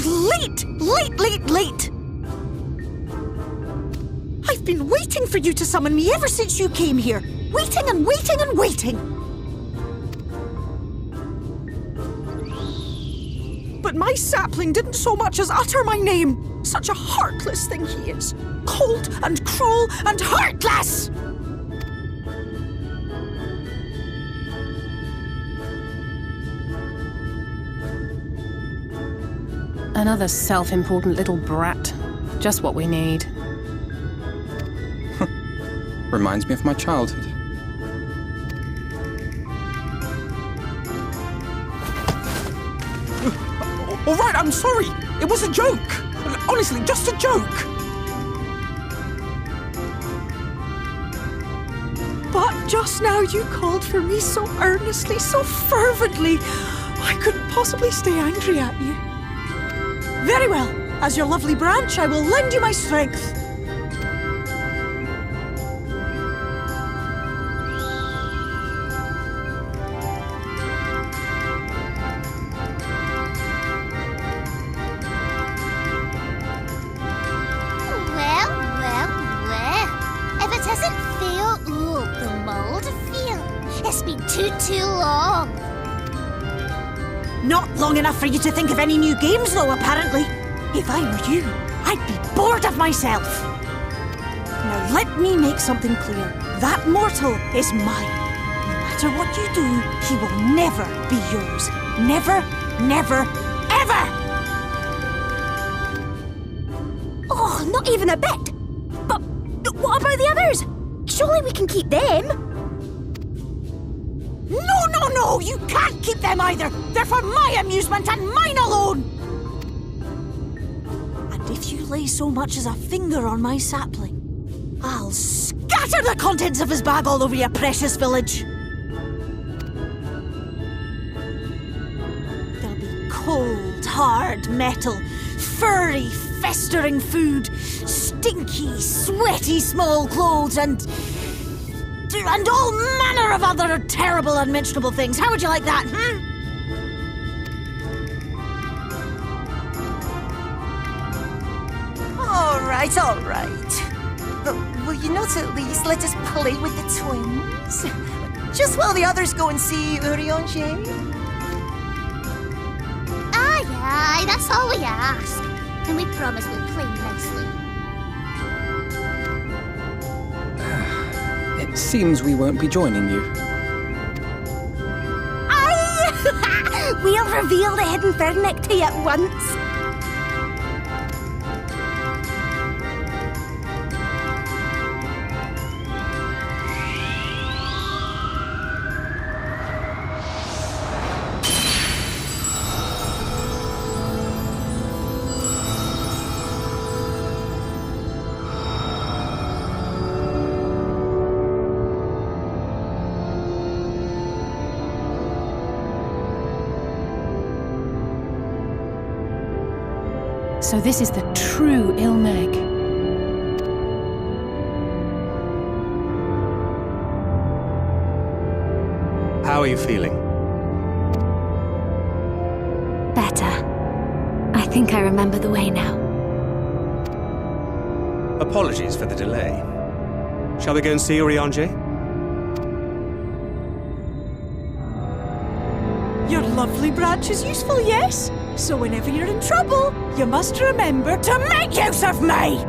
late! Late! I've been waiting for you to summon me ever since you came here. Waiting and waiting and waiting. But my sapling didn't so much as utter my name. Such a heartless thing he is. Cold and cruel and heartless! Another self-important little brat. Just what we need. Reminds me of my childhood. All right, I'm sorry. It was a joke. Honestly, just a joke. But just now you called for me so earnestly, so fervently. I couldn't possibly stay angry at you. Very well. As your lovely branch, I will lend you my strength. Too long. Not long enough for you to think of any new games, though, apparently. If I were you, I'd be bored of myself. Now let me make something clear. That mortal is mine. No matter what you do, he will never be yours. Never, never, ever! Oh, not even a bit. But what about the others? Surely we can keep them. No, you can't keep them either! They're for my amusement and mine alone! And if you lay so much as a finger on my sapling, I'll scatter the contents of his bag all over your precious village! There'll be cold, hard metal, furry, festering food, stinky, sweaty small clothes, and all manner of other terrible, unmentionable things. How would you like that, All right. But will you not at least let us play with the twins? Just while the others go and see Urianger? Aye, that's all we ask. And we promise we'll play nicely. It seems we won't be joining you. Aye! We'll reveal the hidden Vernick to you at once. So this is the true Ilmeg. How are you feeling? Better. I think I remember the way now. Apologies for the delay. Shall we go and see Urianger? Your lovely branch is useful, yes? So whenever you're in trouble, you must remember to make use of me!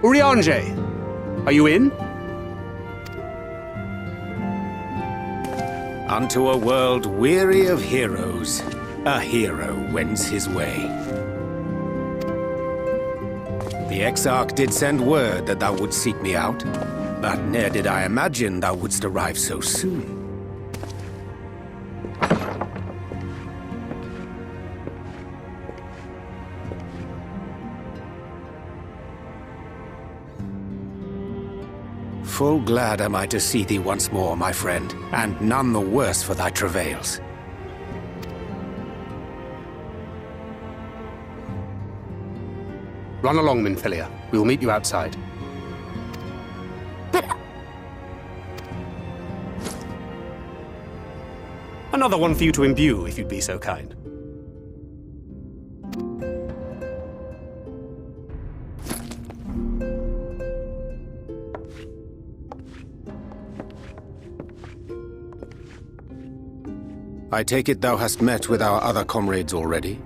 Urianger, are you in? Unto a world weary of heroes, a hero wends his way. The Exarch did send word that thou wouldst seek me out, but ne'er did I imagine thou wouldst arrive so soon. Full glad am I to see thee once more, my friend, and none the worse for thy travails. Run along, Minfilia. We will meet you outside. But... Another one for you to imbue, if you'd be so kind. I take it thou hast met with our other comrades already?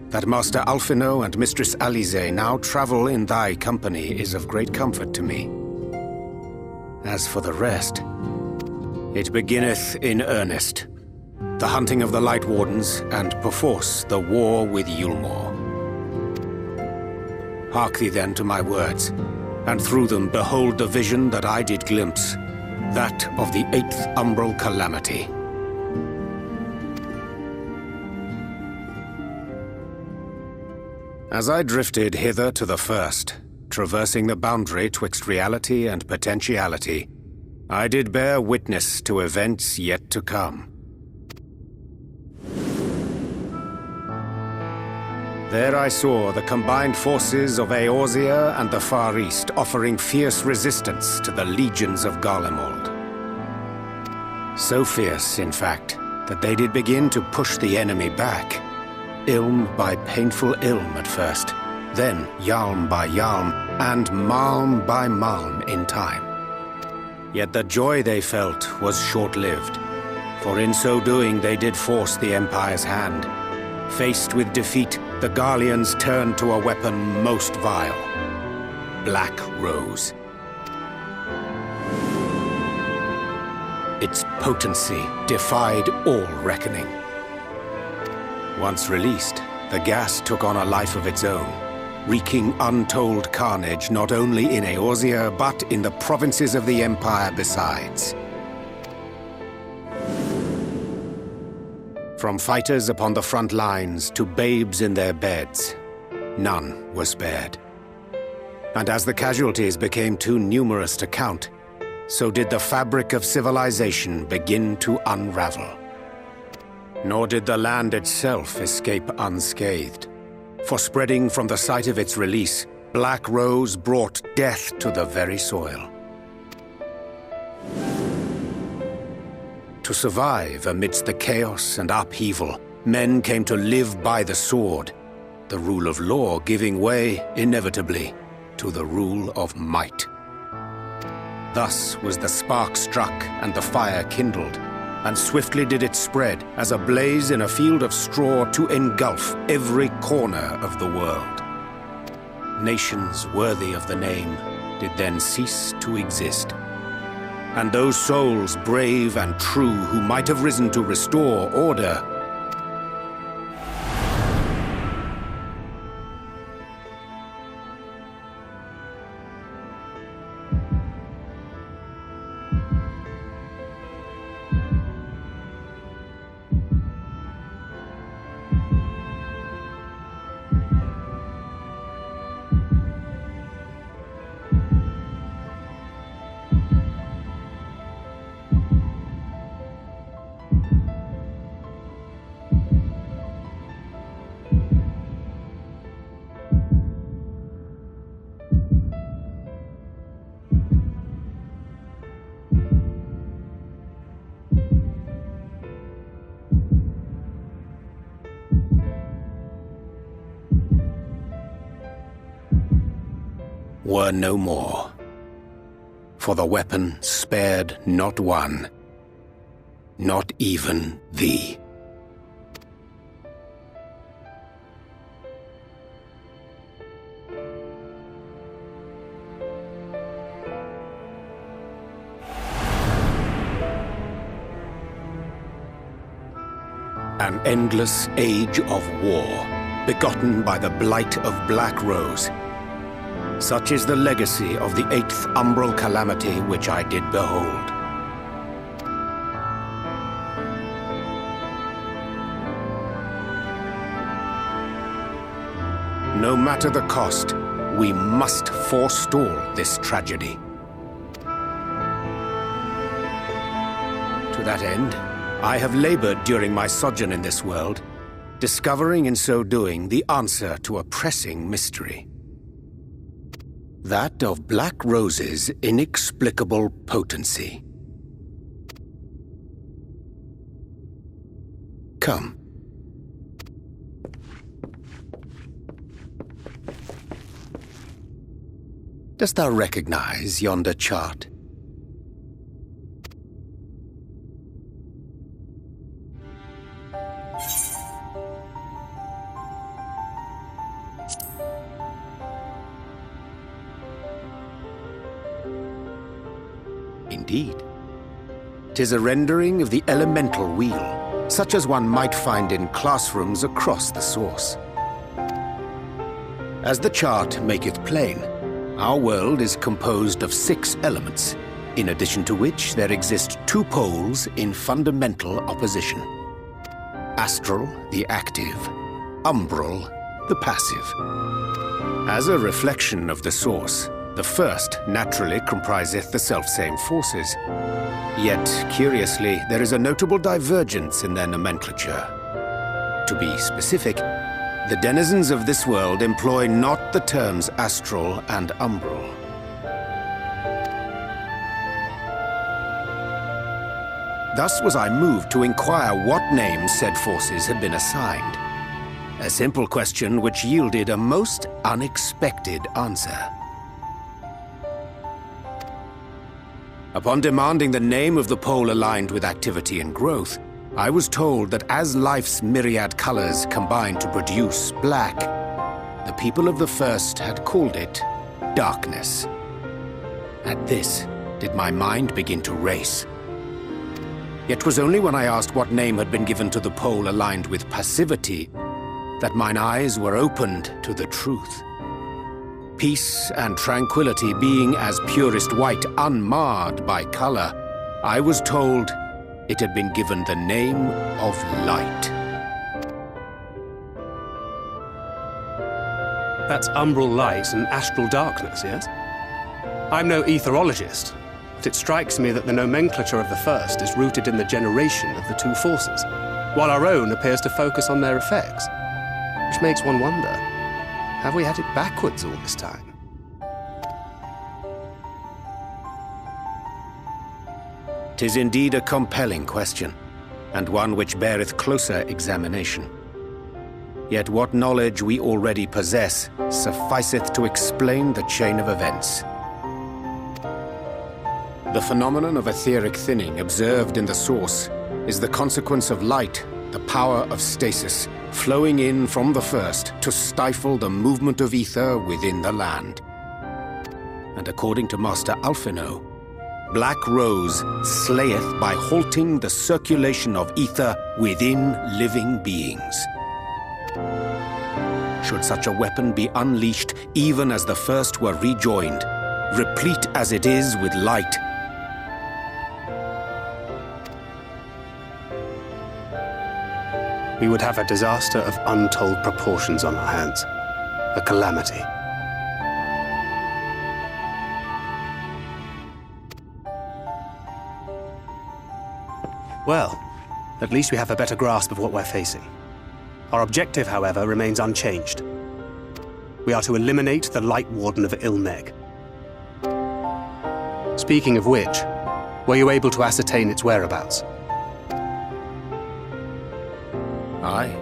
That Master Alphino and Mistress Alize now travel in thy company is of great comfort to me. As for the rest, it beginneth in earnest. The hunting of the Light Wardens, and perforce the war with Yulmore. Hark thee then to my words, and through them behold the vision that I did glimpse, that of the 8th Umbral Calamity. As I drifted hither to the first, traversing the boundary twixt reality and potentiality, I did bear witness to events yet to come. There I saw the combined forces of Eorzea and the Far East offering fierce resistance to the legions of Garlemald. So fierce, in fact, that they did begin to push the enemy back. Ilm by painful ilm at first, then yalm by yalm, and malm by malm in time. Yet the joy they felt was short-lived, for in so doing they did force the Empire's hand. Faced with defeat, the Garleans turned to a weapon most vile: Black Rose. Its potency defied all reckoning. Once released, the gas took on a life of its own, wreaking untold carnage not only in Eorzea, but in the provinces of the Empire besides. From fighters upon the front lines to babes in their beds, none were spared. And as the casualties became too numerous to count, so did the fabric of civilization begin to unravel. Nor did the land itself escape unscathed, for spreading from the site of its release, Black Rose brought death to the very soil. To survive amidst the chaos and upheaval, men came to live by the sword, the rule of law giving way, inevitably, to the rule of might. Thus was the spark struck and the fire kindled, and swiftly did it spread as a blaze in a field of straw to engulf every corner of the world. Nations worthy of the name did then cease to exist. And those souls brave and true who might have risen to restore order were no more. For the weapon spared not one, not even thee. An endless age of war, begotten by the blight of Black Rose. Such is the legacy of the 8th umbral calamity which I did behold. No matter the cost, we must forestall this tragedy. To that end, I have labored during my sojourn in this world, discovering in so doing the answer to a pressing mystery. That of Black Rose's inexplicable potency. Come. Dost thou recognize yonder chart? Indeed. 'Tis a rendering of the elemental wheel, such as one might find in classrooms across the source. As the chart maketh plain, our world is composed of 6 elements, in addition to which there exist 2 poles in fundamental opposition. Astral, the active; umbral, the passive. As a reflection of the source, the first naturally compriseth the selfsame forces. Yet, curiously, there is a notable divergence in their nomenclature. To be specific, the denizens of this world employ not the terms astral and umbral. Thus was I moved to inquire what names said forces had been assigned. A simple question which yielded a most unexpected answer. Upon demanding the name of the pole aligned with activity and growth, I was told that as life's myriad colors combine to produce black, the people of the first had called it darkness. At this, did my mind begin to race. Yet 'twas only when I asked what name had been given to the pole aligned with passivity that mine eyes were opened to the truth. Peace and tranquility being as purest white, unmarred by color, I was told it had been given the name of light. That's umbral light and astral darkness, yes? I'm no etherologist, but it strikes me that the nomenclature of the first is rooted in the generation of the 2 forces, while our own appears to focus on their effects, which makes one wonder. Have we had it backwards all this time? "'Tis indeed a compelling question, and one which beareth closer examination. Yet what knowledge we already possess sufficeth to explain the chain of events. The phenomenon of etheric thinning observed in the source is the consequence of light, the power of stasis, flowing in from the first to stifle the movement of ether within the land. And according to Master Alphino, Black Rose slayeth by halting the circulation of ether within living beings. Should such a weapon be unleashed even as the first were rejoined, replete as it is with light, we would have a disaster of untold proportions on our hands. A calamity. Well, at least we have a better grasp of what we're facing. Our objective, however, remains unchanged. We are to eliminate the Light Warden of Ilmeg. Speaking of which, were you able to ascertain its whereabouts? Aye.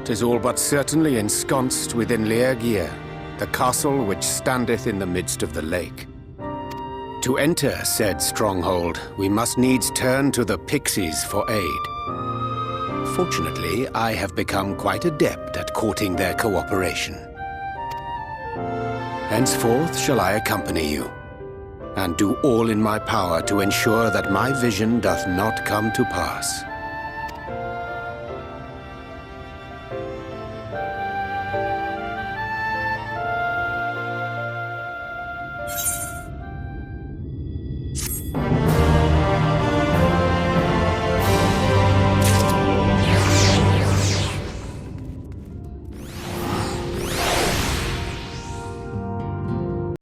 'Tis all but certainly ensconced within Leergear, the castle which standeth in the midst of the lake. To enter said stronghold, we must needs turn to the pixies for aid. Fortunately, I have become quite adept at courting their cooperation. Henceforth shall I accompany you, and do all in my power to ensure that my vision doth not come to pass.